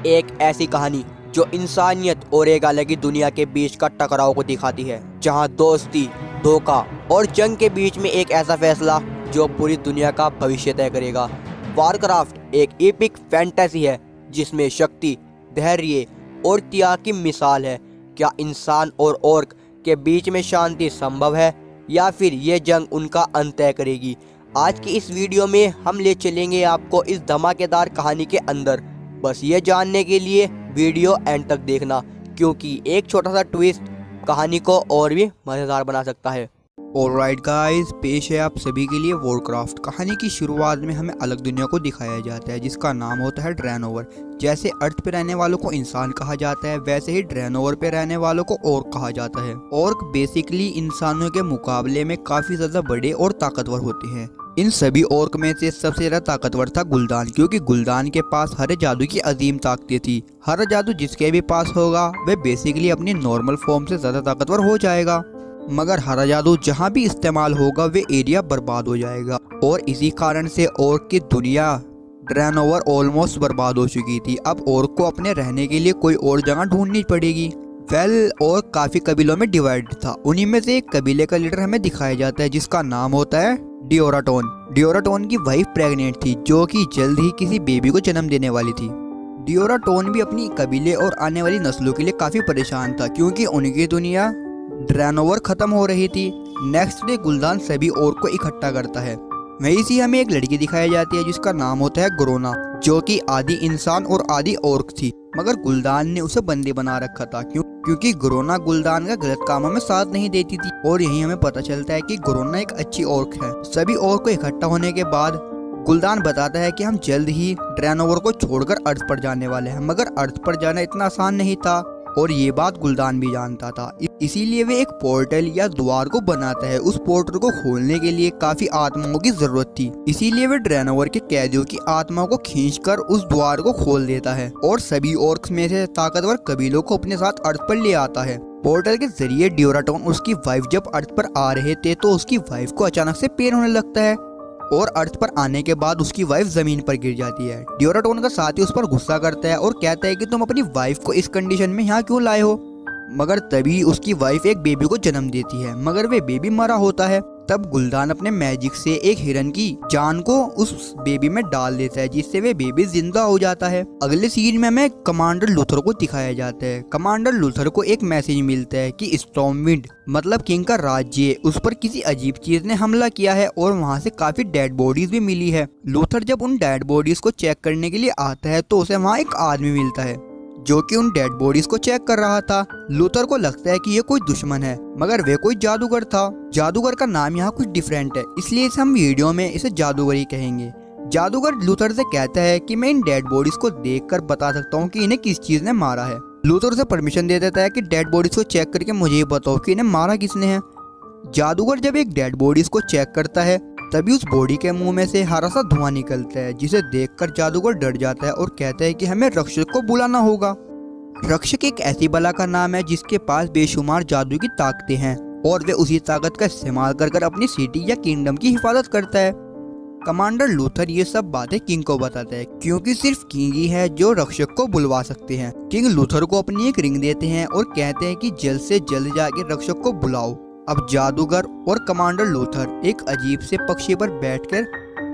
एक ऐसी कहानी जो इंसानियत और एक अलग ही दुनिया के बीच का टकराव को दिखाती है, जहां दोस्ती, धोखा और जंग के बीच में एक ऐसा फैसला जो पूरी दुनिया का भविष्य तय करेगा। वारक्राफ्ट एक एपिक फैंटेसी है जिसमें शक्ति, धैर्य और त्याग की मिसाल है। क्या इंसान और ऑर्क के बीच में शांति संभव है या फिर ये जंग उनका अंत तय करेगी? आज की इस वीडियो में हम ले चलेंगे आपको इस धमाकेदार कहानी के अंदर। बस ये जानने के लिए वीडियो एंड तक देखना, क्योंकि एक छोटा सा ट्विस्ट कहानी को और भी मज़ेदार बना सकता है। ऑलराइट गाइस, पेश है आप सभी के लिए वॉरक्राफ्ट। कहानी की शुरुआत में हमें अलग दुनिया को दिखाया जाता है जिसका नाम होता है ड्रैनोवर। जैसे अर्थ पे रहने वालों को इंसान कहा जाता है, वैसे ही ड्रैनोवर पे रहने वालों को ऑर्क कहा जाता है। ऑर्क बेसिकली इंसानों के मुकाबले में काफी ज्यादा बड़े और ताकतवर होते हैं। इन सभी ऑर्क में से सबसे ज्यादा ताकतवर था गुलदान, क्योंकि गुलदान के पास हरे जादू की अजीम ताकतें थी। हरा जादू जिसके भी पास होगा वह बेसिकली अपनी नॉर्मल फॉर्म से ज्यादा ताकतवर हो जाएगा, मगर हरा जादू जहाँ भी इस्तेमाल होगा वे एरिया बर्बाद हो जाएगा। और इसी कारण से ऑर्क की दुनिया ड्रैनोवर ऑलमोस्ट बर्बाद हो चुकी थी। अब ऑर्क को अपने रहने के लिए कोई और जगह ढूंढनी पड़ेगी। ऑर्क काफी कबीलों में डिवाइड था। उन्हीं में से एक कबीले का लीडर हमें दिखाया जाता है जिसका नाम होता है डिओराटोन। डिओराटोन की वाइफ प्रेग्नेंट थी जो कि जल्द ही किसी बेबी को जन्म देने वाली थी। डिओराटोन भी अपनी कबीले और आने वाली नस्लों के लिए काफी परेशान था, क्योंकि उनकी दुनिया ड्रैनोवर खत्म हो रही थी। नेक्स्ट डे गुलदान सभी ऑर्क को इकट्ठा करता है। वहीं से हमें एक लड़की दिखाई जाती है जिसका नाम होता है ग्रोना, जो कि आधी इंसान और आधी ऑर्क थी, मगर गुलदान ने उसे बंदी बना रखा था क्योंकि ग्रोना गुलदान का गलत कामों में साथ नहीं देती थी। और यही हमें पता चलता है कि ग्रोना एक अच्छी ऑर्क है। सभी ऑर्क को इकट्ठा होने के बाद गुलदान बताता है कि हम जल्द ही ड्रैनोवर को छोड़कर अर्थ पर जाने वाले हैं, मगर अर्थ पर जाना इतना आसान नहीं था और ये बात गुलदान भी जानता था। इसीलिए वे एक पोर्टल या द्वार को बनाता है। उस पोर्टल को खोलने के लिए काफी आत्माओं की जरूरत थी, इसीलिए वे ड्रैनोवर के कैदियों की आत्माओं को खींचकर उस द्वार को खोल देता है और सभी ऑर्क्स में से ताकतवर कबीलों को अपने साथ अर्थ पर ले आता है। पोर्टल के जरिए डिओराटोन उसकी वाइफ जब अर्थ पर आ रहे थे तो उसकी वाइफ को अचानक से पेन होने लगता है और अर्थ पर आने के बाद उसकी वाइफ जमीन पर गिर जाती है। डिओराटोन का साथी उस पर गुस्सा करता है और कहता है कि तुम अपनी वाइफ को इस कंडीशन में यहाँ क्यों लाए हो। मगर तभी उसकी वाइफ एक बेबी को जन्म देती है, मगर वे बेबी मरा होता है। तब गुलदान अपने मैजिक से एक हिरन की जान को उस बेबी में डाल देता है, जिससे वे बेबी जिंदा हो जाता है। अगले सीन में हमें कमांडर लूथर को दिखाया जाता है। कमांडर लूथर को एक मैसेज मिलता है कि स्टॉर्मविंड मतलब किंग का राज्य, उस पर किसी अजीब चीज ने हमला किया है और वहाँ से काफी डेड बॉडीज भी मिली है। लूथर जब उन डेड बॉडीज को चेक करने के लिए आता है तो उसे वहाँ एक आदमी मिलता है जो कि उन डेड बॉडीज को चेक कर रहा था। लूथर को लगता है कि ये कोई दुश्मन है, मगर वे कोई जादूगर था। जादूगर का नाम यहाँ कुछ डिफरेंट है, इसलिए हम वीडियो में इसे जादूगर ही कहेंगे। जादूगर लूथर से कहता है कि मैं इन डेड बॉडीज को देखकर बता सकता हूँ कि इन्हें किस चीज ने मारा है। लूथर से परमिशन दे देता है कि डेड बॉडीज को चेक करके मुझे ये बताओ कि इन्हें मारा किसने है। जादूगर जब एक डेड बॉडीज को चेक करता है तभी उस बॉडी के मुंह में से हरा सा धुआं निकलता है, जिसे देखकर जादूगर डर जाता है और कहता है कि हमें रक्षक को बुलाना होगा। रक्षक एक ऐसी बला का नाम है जिसके पास बेशुमार जादू की ताकतें हैं और वे उसी ताकत का इस्तेमाल कर अपनी सिटी या किंगडम की हिफाजत करता है। कमांडर लूथर ये सब बातें किंग को बताता है, क्योंकि सिर्फ किंग ही है जो रक्षक को बुलवा सकते हैं। किंग लूथर को अपनी एक रिंग देते हैं और कहते हैं कि जल्द से जल्द जाके रक्षक को बुलाओ। अब जादूगर और कमांडर लूथर एक अजीब से पक्षी पर बैठकर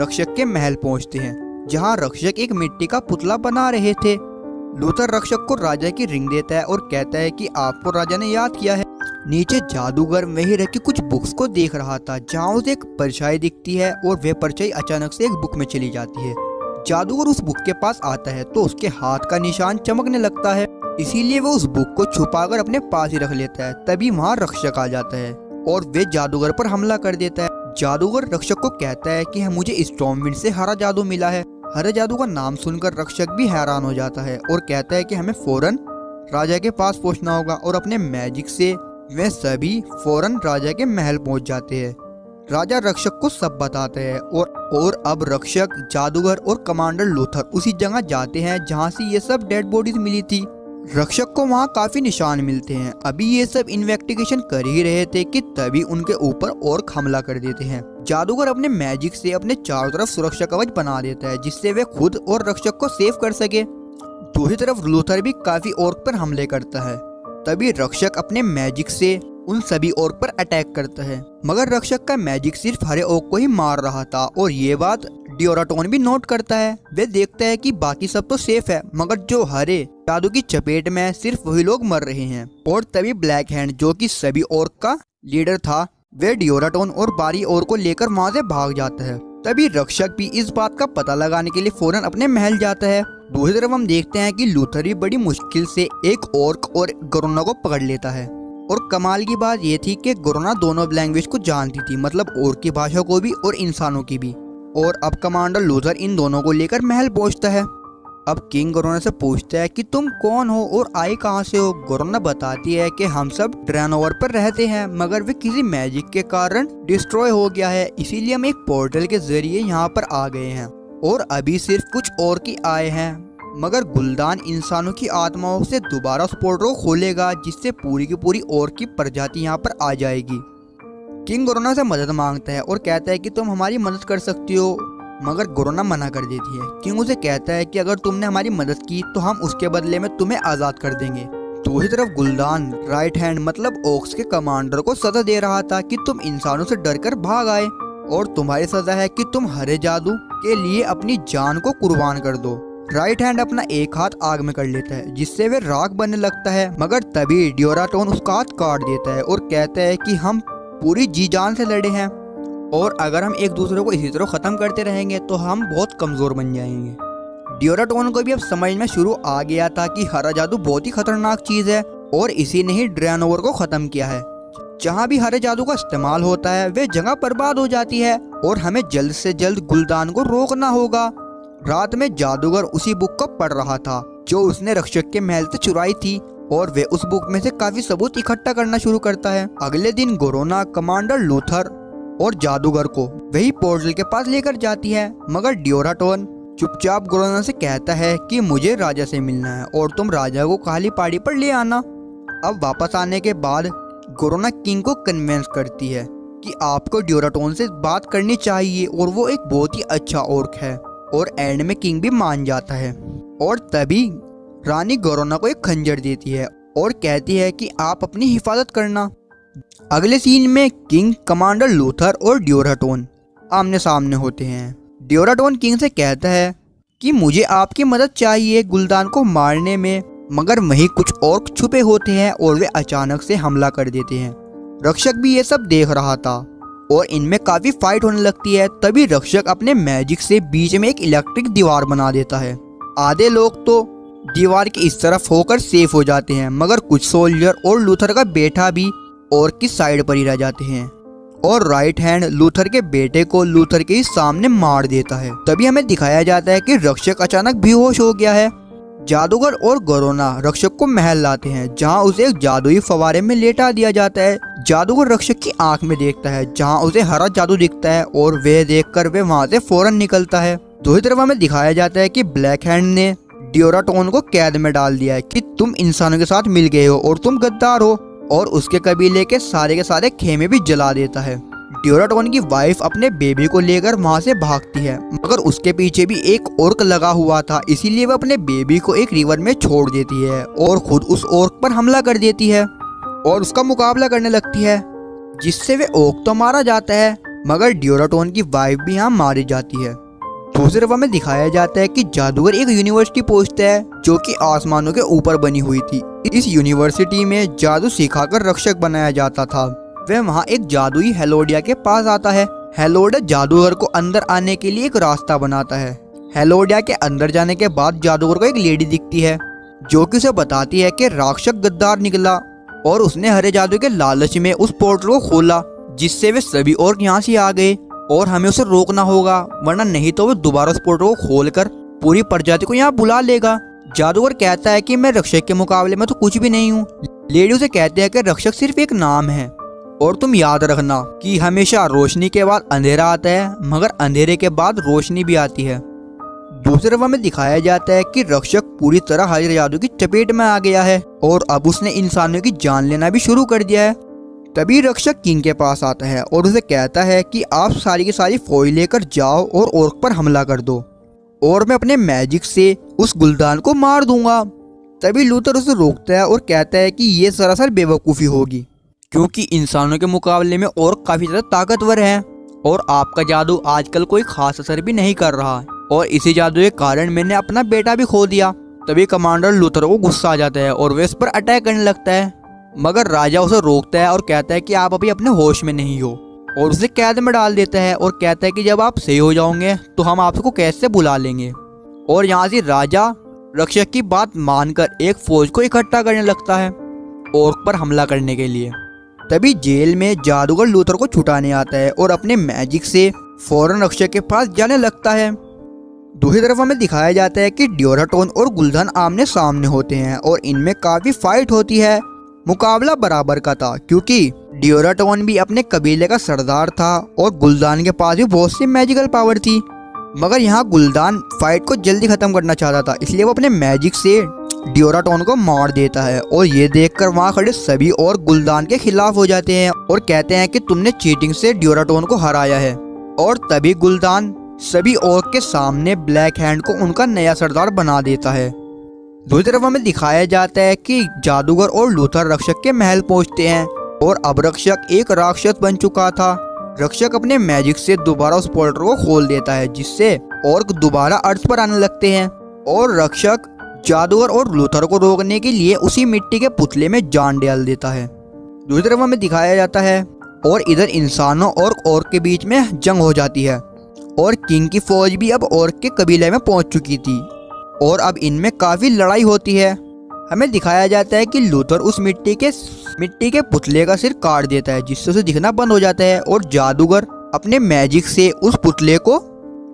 रक्षक के महल पहुंचते हैं, जहां रक्षक एक मिट्टी का पुतला बना रहे थे। लूथर रक्षक को राजा की रिंग देता है और कहता है कि आपको राजा ने याद किया है। नीचे जादूगर वहीं रख के कुछ बुक्स को देख रहा था, जहां उसे एक परछाई दिखती है और वह परछाई अचानक से एक बुक में चली जाती है। जादूगर उस बुक के पास आता है तो उसके हाथ का निशान चमकने लगता है, इसीलिए वो उस बुक को छुपाकर अपने पास ही रख लेता है। तभी वहाँ रक्षक आ जाता है और वे जादूगर पर हमला कर देता है। जादूगर रक्षक को कहता है कि मुझे स्टॉर्मविंड से हरा जादू मिला है। हरे जादू का नाम सुनकर रक्षक भी हैरान हो जाता है और कहता है कि हमें फौरन राजा के पास पहुंचना होगा, और अपने मैजिक से वे सभी फौरन राजा के महल पहुंच जाते हैं। राजा रक्षक को सब बताते हैं और अब रक्षक, जादूगर और कमांडर लूथर उसी जगह जाते हैं जहां से ये सब डेड बॉडीज मिली थी। रक्षक को वहाँ काफी निशान मिलते हैं। अभी ये सब इन्वेस्टिगेशन कर ही रहे थे कि तभी उनके ऊपर और हमला कर देते हैं। जादूगर अपने मैजिक से अपने चारों तरफ सुरक्षा कवच बना देता है, जिससे वे खुद और रक्षक को सेव कर सके। दूसरी तरफ लूथर भी काफी ऑर्क पर हमले करता है। तभी रक्षक अपने मैजिक से उन सभी ऑर्क पर अटैक करता है, मगर रक्षक का मैजिक सिर्फ हरे ऑर्क को ही मार रहा था और ये बात ड्यूराटोन भी नोट करता है। वे देखता है कि बाकी सब तो सेफ है, मगर जो हरे जादू की चपेट में है सिर्फ वही लोग मर रहे हैं। और तभी ब्लैक हैंड, जो कि सभी ऑर्क का लीडर था, वे ड्यूराटोन और बारी ऑर्क को लेकर वहां से भाग जाता है। तभी रक्षक भी इस बात का पता लगाने के लिए फौरन अपने महल जाता है। दूसरी तरफ हम देखते हैं कि लूथर भी बड़ी मुश्किल से एक ऑर्क और गोरोना को पकड़ लेता है। और कमाल की बात ये थी कि गोरोना दोनों लैंग्वेज को जानती थी, मतलब ऑर्क की भाषा को भी और इंसानों की भी। और अब कमांडर लूथर इन दोनों को लेकर महल पहुंचता है। अब किंग गोरोना से पूछता है कि तुम कौन हो और आए कहां से हो। गोरोना बताती है कि हम सब ड्रैनोवर पर रहते हैं, मगर वे किसी मैजिक के कारण डिस्ट्रॉय हो गया है, इसीलिए हम एक पोर्टल के जरिए यहाँ पर आ गए हैं और अभी सिर्फ कुछ और की आए हैं, मगर गुलदान इंसानों की आत्माओं से दोबारा उस पोर्टल को खोलेगा, जिससे पूरी की पूरी और की प्रजाति यहाँ पर आ जाएगी। किंग गोरोना से मदद मांगता है और कहता है कि तुम हमारी मदद कर सकती हो, मगर गोरोना मना कर देती है। किंग उसे कहता है कि अगर तुमने हमारी मदद की तो हम उसके बदले में तुम्हें आजाद कर देंगे। दूसरी तरफ गुलदान राइट हैंड मतलब ओक्स के कमांडर को सजा दे रहा था कि तुम इंसानों से डरकर भाग आए और तुम्हारी सजा है कि तुम हरे जादू के लिए अपनी जान को कुर्बान कर दो। राइट हैंड अपना एक हाथ आग में कर लेता है, जिससे वे राख बनने लगता है, मगर तभी ड्यूराटोन उसका हाथ काट देता है और कहता है कि हम पूरी जी जान से लड़े हैं और अगर हम एक दूसरे को इसी तरह खत्म करते रहेंगे तो हम बहुत कमजोर बन जाएंगे। ड्यूराटोन को भी अब समझ में शुरू आ गया था कि हरा जादू बहुत ही खतरनाक चीज है और इसी ने ही ड्रैनोवर को खत्म किया है। जहाँ भी हरे जादू का इस्तेमाल होता है वे जगह बर्बाद हो जाती है और हमें जल्द से जल्द गुलदान को रोकना होगा। रात में जादूगर उसी बुक को पढ़ रहा था जो उसने रक्षक के महल से चुराई थी और वे उस बुक में से काफी सबूत इकट्ठा करना शुरू करता है। अगले दिन गोरोना कमांडर लूथर और जादूगर को वही पोर्टल के पास लेकर जाती है, मगर ड्यूराटोन चुपचाप गोरोना से कहता है कि मुझे राजा से मिलना है और तुम राजा को काली पहाड़ी पर ले आना। अब वापस आने के बाद गोरोना किंग को कन्विंस करती है कि आपको ड्यूराटोन से बात करनी चाहिए और वो एक बहुत ही अच्छा ऑर्क है, और एंड में किंग भी मान जाता है। और तभी रानी गोरोना को एक खंजर देती है और कहती है कि आप अपनी हिफाजत करना। अगले सीन में किंग कमांडर लूथर और ड्यूराटोन आमने सामने होते हैं। ड्यूराटोन किंग से कहता है कि मुझे आपकी मदद चाहिए गुलदान को मारने में, मगर वहीं कुछ और छुपे होते हैं और वे अचानक से हमला कर देते हैं। रक्षक भी ये सब देख रहा था और इनमें काफी फाइट होने लगती है। तभी रक्षक अपने मैजिक से बीच में एक इलेक्ट्रिक दीवार बना देता है। आधे लोग तो दीवार की इस तरफ होकर सेफ हो जाते हैं, मगर कुछ सोल्जर और लूथर का बेटा भी और की साइड पर ही रह जाते हैं और राइट हैंड लूथर के बेटे को लूथर के ही सामने मार देता है। तभी हमें दिखाया जाता है कि रक्षक अचानक बेहोश हो गया है। जादूगर और गोरोना रक्षक को महल लाते हैं, जहां उसे एक जादुई फवारे में लेटा दिया जाता है। जादूगर रक्षक की आंख में देखता है, जहां उसे हरा जादू दिखता है और वह देखकर वे वहां से फौरन निकलता है। दूसरी तरफ हमें दिखाया जाता है कि ब्लैक हैंड ने ड्यूराटोन को कैद में डाल दिया है कि तुम इंसानों के साथ मिल गए हो और तुम गद्दार हो, और उसके कबीले के सारे खेमे भी जला देता है। ड्यूराटोन की वाइफ अपने बेबी को लेकर वहां से भागती है, मगर उसके पीछे भी एक ऑर्क लगा हुआ था, इसीलिए वह अपने बेबी को एक रिवर में छोड़ देती है और खुद उस ऑर्क पर हमला कर देती है और उसका मुकाबला करने लगती है, जिससे वे ऑर्क तो मारा जाता है, मगर ड्यूराटोन की वाइफ भी यहाँ मारी जाती है। दूसरी तरफ हमें दिखाया जाता है कि जादूगर एक यूनिवर्सिटी पहुंचता है जो कि आसमानों के ऊपर बनी हुई थी। इस यूनिवर्सिटी में जादू सिखाकर रक्षक बनाया जाता था। वह वहाँ एक जादुई हेलोडिया के पास आता है। हेलोडिया जादूगर को अंदर आने के लिए एक रास्ता बनाता है। हेलोडिया के अंदर जाने के बाद जादूगर को एक लेडी दिखती है जो कि उसे बताती है कि राक्षस गद्दार निकला और उसने हरे जादू के लालच में उस पोर्टल को खोला, जिससे वे सभी और यहाँ से आ गए और हमें उसे रोकना होगा, वरना नहीं तो वो दोबारा उस पोर्टल को खोलकर पूरी प्रजाति को यहाँ बुला लेगा। जादूगर कहता है कि मैं रक्षक के मुकाबले में तो कुछ भी नहीं हूँ। लेडी उसे कहते हैं कि रक्षक सिर्फ एक नाम है और तुम याद रखना कि हमेशा रोशनी के बाद अंधेरा आता है, मगर अंधेरे के बाद रोशनी भी आती है। दूसरी तरफ हमें दिखाया जाता है कि रक्षक पूरी तरह हरे जादू की चपेट में आ गया है और अब उसने इंसानों की जान लेना भी शुरू कर दिया है। तभी रक्षक किंग के पास आता है और उसे कहता है कि आप सारी की सारी फौज लेकर जाओ और ऑर्क पर हमला कर दो। और मैं अपने मैजिक से उस गुलदान को मार दूंगा। तभी लूथर उसे रोकता है और कहता है कि ये सरासर बेवकूफ़ी होगी, क्योंकि इंसानों के मुकाबले में और काफ़ी ज़्यादा ताकतवर है और आपका जादू आजकल कोई खास असर भी नहीं कर रहा और इसी जादू के कारण मैंने अपना बेटा भी खो दिया। तभी कमांडर लूथर को गुस्सा आ जाता है और वह इस पर अटैक करने लगता है, मगर राजा उसे रोकता है और कहता है कि आप अभी अपने होश में नहीं हो और उसे कैद में डाल देता है और कहता है कि जब आप सही हो जाओगे तो हम आपको कैद से बुला लेंगे। और यहाँ से राजा रक्षक की बात मानकर एक फौज को इकट्ठा करने लगता है ओर्क पर हमला करने के लिए। तभी जेल में जादूगर लूथर को छुटाने आता है और अपने मैजिक से फौरन रक्षक के पास जाने लगता है। दूसरी तरफ हमें दिखाया जाता है कि ड्यूराटोन और गुलदान आमने सामने होते हैं और इनमें काफी फाइट होती है। मुकाबला बराबर का था क्योंकि ड्यूराटोन भी अपने कबीले का सरदार था और गुलदान के पास भी बहुत सी मैजिकल पावर थी, मगर यहाँ गुलदान फाइट को जल्दी खत्म करना चाहता था, इसलिए वो अपने मैजिक से ड्यूराटोन को मार देता है। और ये देखकर वहाँ खड़े सभी और गुलदान के खिलाफ हो जाते हैं और कहते हैं कि तुमने चीटिंग से ड्यूराटोन को हराया है। और तभी गुलदान सभी ओर्क के सामने ब्लैक हैंड को उनका नया सरदार बना देता है। दूसरी तरफ हमें दिखाया जाता है कि जादूगर और लूथर रक्षक के महल पहुंचते हैं और अब रक्षक एक राक्षस बन चुका था। रक्षक अपने मैजिक से दोबारा उस पोर्टल को खोल देता है, जिससे ओर्क दोबारा अर्थ पर आने लगते हैं और रक्षक जादूगर और लूथर को रोकने के लिए उसी मिट्टी के पुतले में जान डाल देता है। दूसरी तरफ हमें दिखाया जाता है और इधर इंसानों और ओर्क के बीच में जंग हो जाती है और किंग की फौज भी अब ओर्क के कबीले में पहुंच चुकी थी और अब इनमें काफी लड़ाई होती है। हमें दिखाया जाता है कि लूथर उस मिट्टी के पुतले का सिर काट देता है, जिससे उसे दिखना बंद हो जाता है और जादूगर अपने मैजिक से उस पुतले को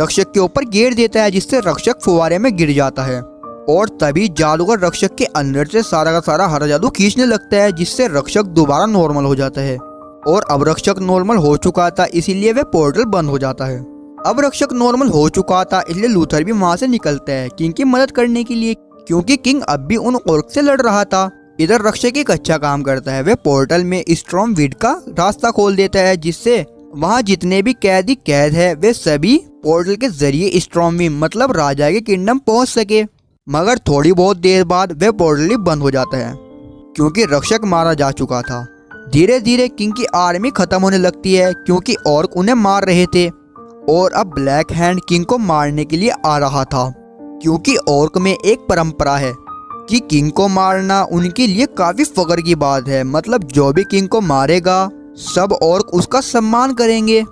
रक्षक के ऊपर गिर देता है, जिससे रक्षक फुवारे में गिर जाता है। और तभी जादूगर रक्षक के अंदर से सारा का सारा हरा जादू खींचने लगता है, जिससे रक्षक दोबारा नॉर्मल हो जाता है। और अब रक्षक नॉर्मल हो चुका था, इसीलिए वह पोर्टल बंद हो जाता है। अब रक्षक नॉर्मल हो चुका था, इसलिए लूथर भी वहां से निकलता है किंग की मदद करने के लिए, क्योंकि किंग अब भी उन ओर्क से लड़ रहा था। इधर रक्षक एक अच्छा काम करता है, वह पोर्टल में स्ट्रॉम वीड का रास्ता खोल देता है, जिससे वहां जितने भी कैदी कैद है वे सभी पोर्टल के जरिए स्ट्रॉम मतलब राजा के किंगडम पहुंच सके। मगर थोड़ी बहुत देर बाद वह पोर्टल ही बंद हो जाता है क्योंकि रक्षक मारा जा चुका था। धीरे धीरे किंग की आर्मी खत्म होने लगती है क्योंकि ओर्क उन्हें मार रहे थे और अब ब्लैक हैंड किंग को मारने के लिए आ रहा था, क्योंकि ओर्क में एक परंपरा है कि किंग को मारना उनके लिए काफी फख्र की बात है। मतलब जो भी किंग को मारेगा सब ओर्क उसका सम्मान करेंगे।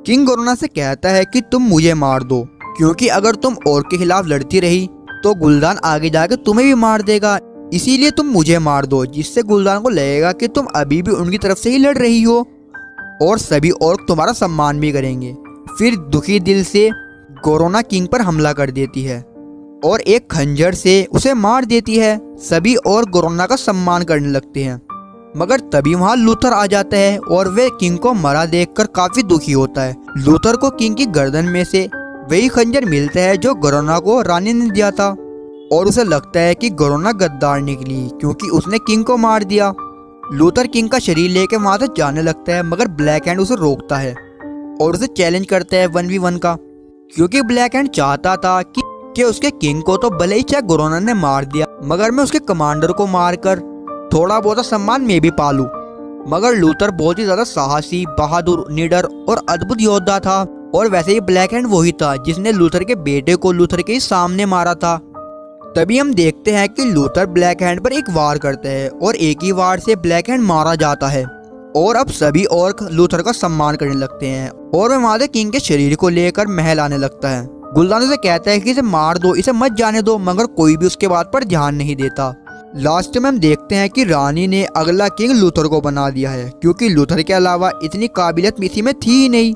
किंग गोरोना से कहता है कि तुम मुझे मार दो, क्योंकि अगर तुम ओर्क के खिलाफ लड़ती रही तो गुलदान आगे जाके तुम्हें भी मार देगा, इसीलिए तुम मुझे मार दो, जिससे गुलदान को लगेगा कि तुम अभी भी उनकी तरफ से ही लड़ रही हो और सभी ओर्क तुम्हारा सम्मान भी करेंगे। फिर दुखी दिल से गोरोना किंग पर हमला कर देती है और एक खंजर से उसे मार देती है। सभी और गोरोना का सम्मान करने लगते हैं, मगर तभी वहां लूथर आ जाता है और वे किंग को मरा देखकर काफी दुखी होता है। लूथर को किंग की गर्दन में से वही खंजर मिलता है जो गोरोना को रानी ने दिया था और उसे लगता है कि गोरोना गद्दार निकली क्योंकि उसने किंग को मार दिया। लूथर किंग का शरीर लेके वहां से जाने लगता है, मगर ब्लैक हैंड उसे रोकता है और उसे चैलेंज करता है 1v1 का, क्योंकि ब्लैक हैंड चाहता था कि उसके किंग को तो भले ही चाहे गोरोना ने मार दिया, मगर मैं उसके कमांडर को मारकर थोड़ा बहुत सम्मान में भी पालूं। मगर लूथर बहुत ही ज्यादा साहसी, बहादुर, निडर और अद्भुत योद्धा था और वैसे ही ब्लैक हैंड वही था जिसने लूथर के बेटे को लूथर के सामने मारा था। तभी हम देखते हैं कि लूथर ब्लैक हैंड पर एक वार करता है और एक ही वार से ब्लैक हैंड मारा जाता है और अब सभी ओर्क लूथर का सम्मान करने लगते हैं और वह वहां से किंग के शरीर को लेकर महल आने लगता है। गुलदान से कहता है कि इसे मार दो, इसे मत जाने दो, मगर कोई भी उसके बात पर ध्यान नहीं देता। लास्ट में हम देखते हैं कि रानी ने अगला किंग लूथर को बना दिया है, क्योंकि लूथर के अलावा इतनी काबिलियत किसी में थी ही नहीं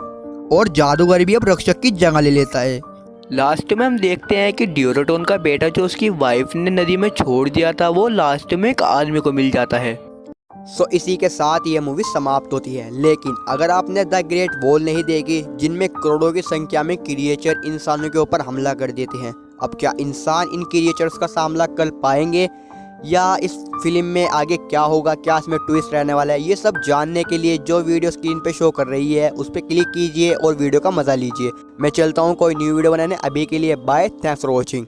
और जादूगर भी अब रक्षक की जगह ले लेता है। लास्ट में हम देखते हैं कि ड्यूराटोन का बेटा जो उसकी वाइफ ने नदी में छोड़ दिया था वो लास्ट में एक आदमी को मिल जाता है। सो इसी के साथ ये मूवी समाप्त होती है। लेकिन अगर आपने द ग्रेट वॉल नहीं देखी, जिनमें करोड़ों की संख्या में क्रिएचर इंसानों के ऊपर हमला कर देते हैं, अब क्या इंसान इन क्रिएचर्स का सामना कर पाएंगे या इस फिल्म में आगे क्या होगा, क्या इसमें ट्विस्ट रहने वाला है, ये सब जानने के लिए जो वीडियो स्क्रीन पे शो कर रही है उस पर क्लिक कीजिए और वीडियो का मज़ा लीजिए। मैं चलता हूँ कोई न्यू वीडियो बनाने, अभी के लिए बाय, थैंक्स फॉर वॉचिंग।